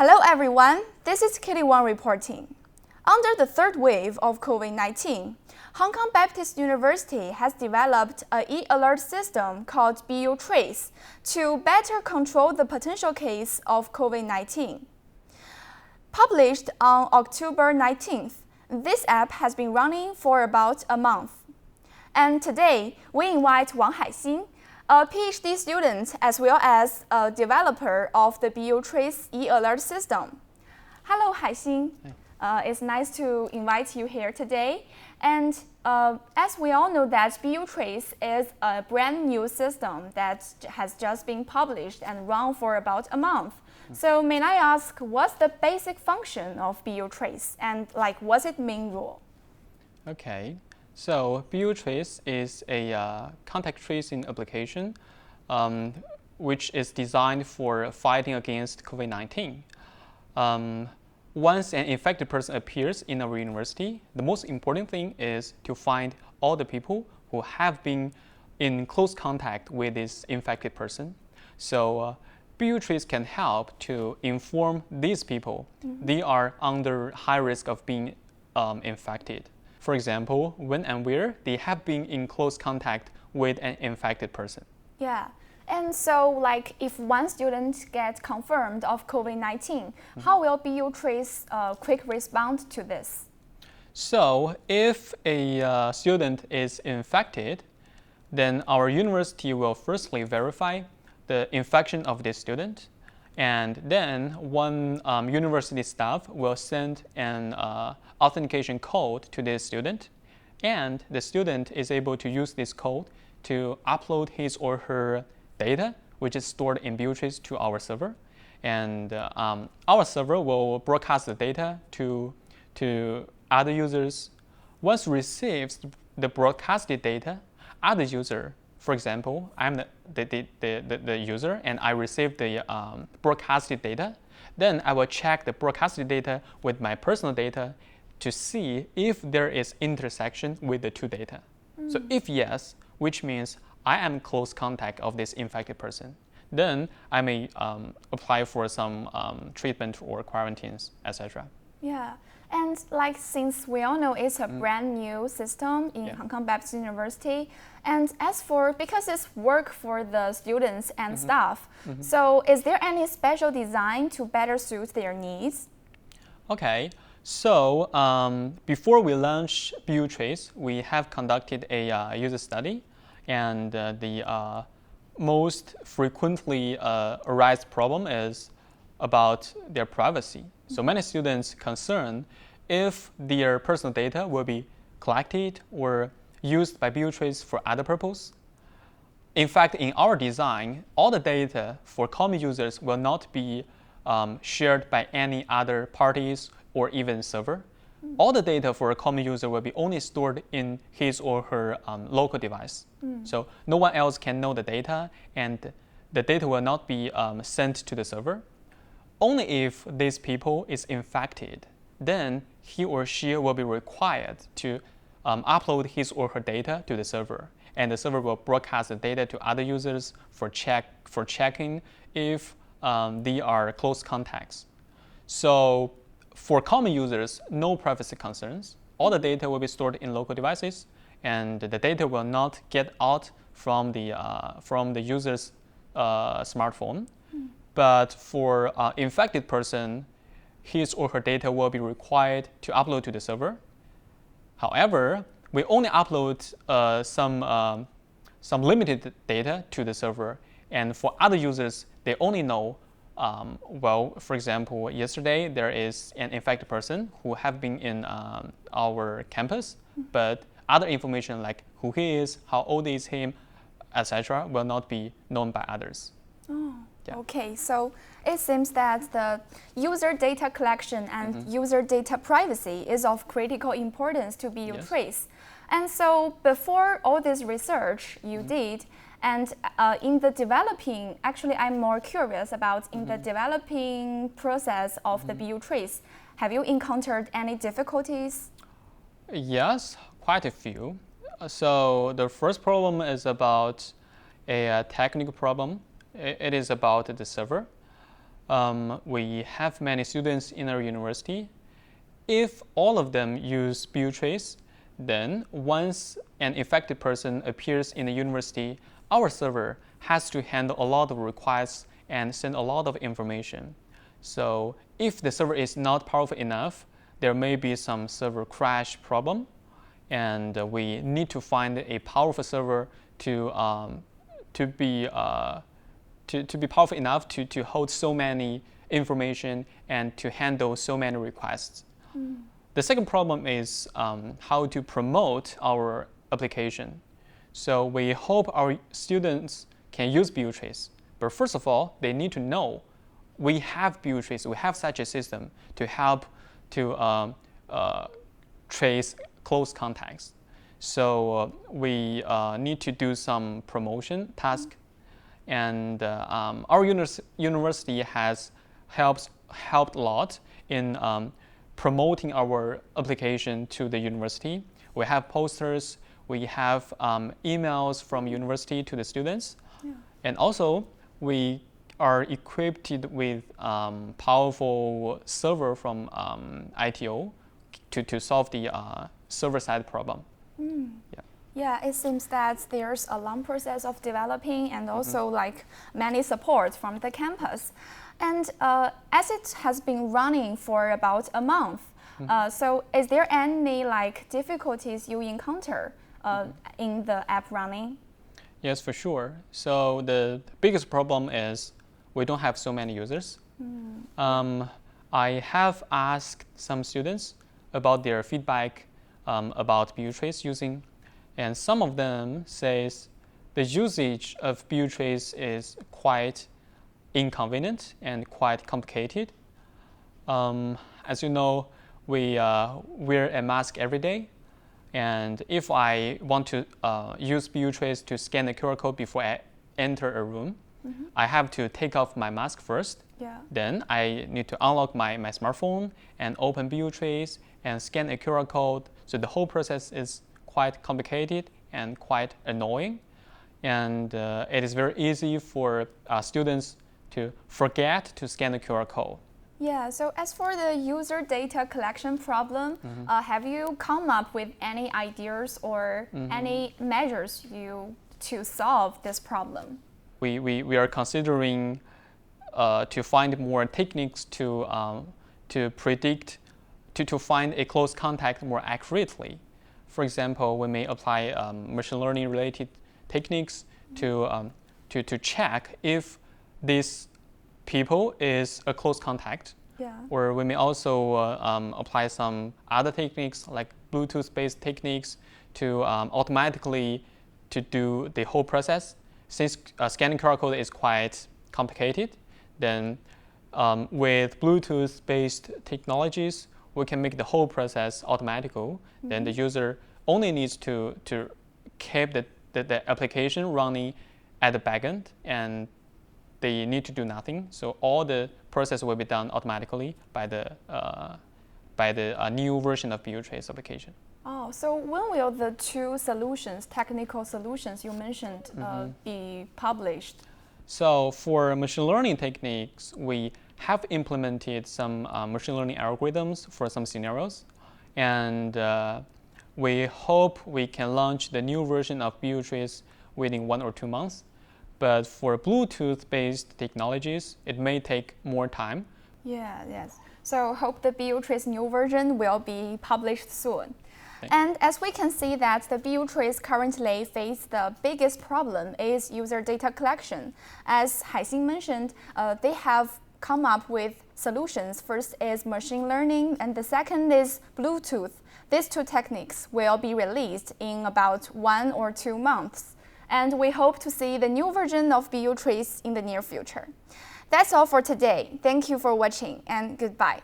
Hello everyone, this is Kitty Wang reporting. Under the third wave of COVID-19, Hong Kong Baptist University has developed an e-alert system called BU Trace to better control the potential case of COVID-19. Published on October 19th, this app has been running for about a month. And today, we invite Wang Haixin, a PhD student as well as a developer of the BU Trace e-alert system. Hello, Haixin. It's nice to invite you here today. And as we all know that BU Trace is a brand new system that has just been published and run for about a month. So may I ask, what's the basic function of BU Trace and what's its main role? Okay, so BU Trace is a contact tracing application which is designed for fighting against COVID-19. Once an infected person appears in our university, the most important thing is to find all the people who have been in close contact with this infected person. So BU Trace can help to inform these people they are under high risk of being infected. For example, when and where they have been in close contact with an infected person. Yeah. And so, if one student gets confirmed of COVID-19, how will BU Trace quick respond to this? So, if a student is infected, then our university will firstly verify the infection of this student, and then one university staff will send an authentication code to this student, and the student is able to use this code to upload his or her data, which is stored in BU Trace, to our server, and our server will broadcast the data to other users. Once receives the broadcasted data, other user, for example, I'm the user and I receive the broadcasted data, then I will check the broadcasted data with my personal data to see if there is intersection with the two data. So if yes, which means I am close contact of this infected person, then I may apply for some treatment or quarantines, etc. Yeah, and since we all know it's a brand new system in Hong Kong Baptist University, and because it's work for the students and staff, so is there any special design to better suit their needs? Okay, so before we launch BU Trace, we have conducted a user study, and the most frequently arised problem is about their privacy. So many students concerned if their personal data will be collected or used by BU Trace for other purpose. In fact, in our design, all the data for common users will not be shared by any other parties or even server. All the data for a common user will be only stored in his or her local device. So no one else can know the data, and the data will not be sent to the server. Only if these people is infected, then he or she will be required to upload his or her data to the server, and the server will broadcast the data to other users for checking if they are close contacts. So for common users, no privacy concerns. All the data will be stored in local devices, and the data will not get out from the user's smartphone. But for infected person, his or her data will be required to upload to the server. However, we only upload some limited data to the server, and for other users, they only know. For example, yesterday there is an infected person who have been in our campus, but other information like who he is, how old is him, etc., will not be known by others. Oh, yeah. Okay. So it seems that the user data collection and user data privacy is of critical importance to BU Trace. And so before all this research you did, and in the developing, actually I'm more curious about in the developing process of the BU Trace, have you encountered any difficulties? Yes, quite a few. So the first problem is about a technical problem. It is about the server. we have many students in our university. If all of them use BuTrace, then once an infected person appears in the university, our server has to handle a lot of requests and send a lot of information. So if the server is not powerful enough, there may be some server crash problem, and we need to find a powerful server to be powerful enough to hold so many information and to handle so many requests. The second problem is how to promote our application. So we hope our students can use BuTrace, but first of all, they need to know we have BuTrace, we have such a system to help to trace close contacts. So we need to do some promotion task, and our university has helped a lot in promoting our application to the university. We have posters, we have emails from university to the students, and also we are equipped with powerful server from ITO to solve the server-side problem. Yeah, it seems that there's a long process of developing and also like many support from the campus. And as it has been running for about a month, so is there any like difficulties you encounter in the app running? Yes, for sure. So the biggest problem is we don't have so many users. I have asked some students about their feedback about BuTrace using, and some of them says the usage of BuTrace is quite inconvenient and quite complicated. As you know, we wear a mask every day, and if I want to use BuTrace to scan the QR code before I enter a room, I have to take off my mask first. Then I need to unlock my smartphone and open BuTrace and scan a QR code. So the whole process is quite complicated and quite annoying. And it is very easy for students to forget to scan the QR code. Yeah, so as for the user data collection problem, have you come up with any ideas or any measures to solve this problem? We are considering to find more techniques to predict, to find a close contact more accurately. For example, we may apply machine learning related techniques to check if this people is a close contact. Or we may also apply some other techniques like Bluetooth-based techniques to automatically to do the whole process. Since scanning QR code is quite complicated, then with Bluetooth-based technologies, we can make the whole process automatical. Then the user only needs to keep the application running at the backend, and they need to do nothing. So all the process will be done automatically by the new version of BuTrace application. Oh, so when will the two solutions, technical solutions you mentioned, be published? So for machine learning techniques, we have implemented some machine learning algorithms for some scenarios, and we hope we can launch the new version of BuTrace within 1 or 2 months. But for Bluetooth-based technologies, it may take more time. Yes. So hope the BuTrace new version will be published soon. And as we can see that the BuTrace currently faces the biggest problem is user data collection. As Haixin mentioned, they have come up with solutions. First is machine learning, and the second is Bluetooth. These two techniques will be released in about 1 or 2 months. And we hope to see the new version of BuTrace in the near future. That's all for today. Thank you for watching, and goodbye.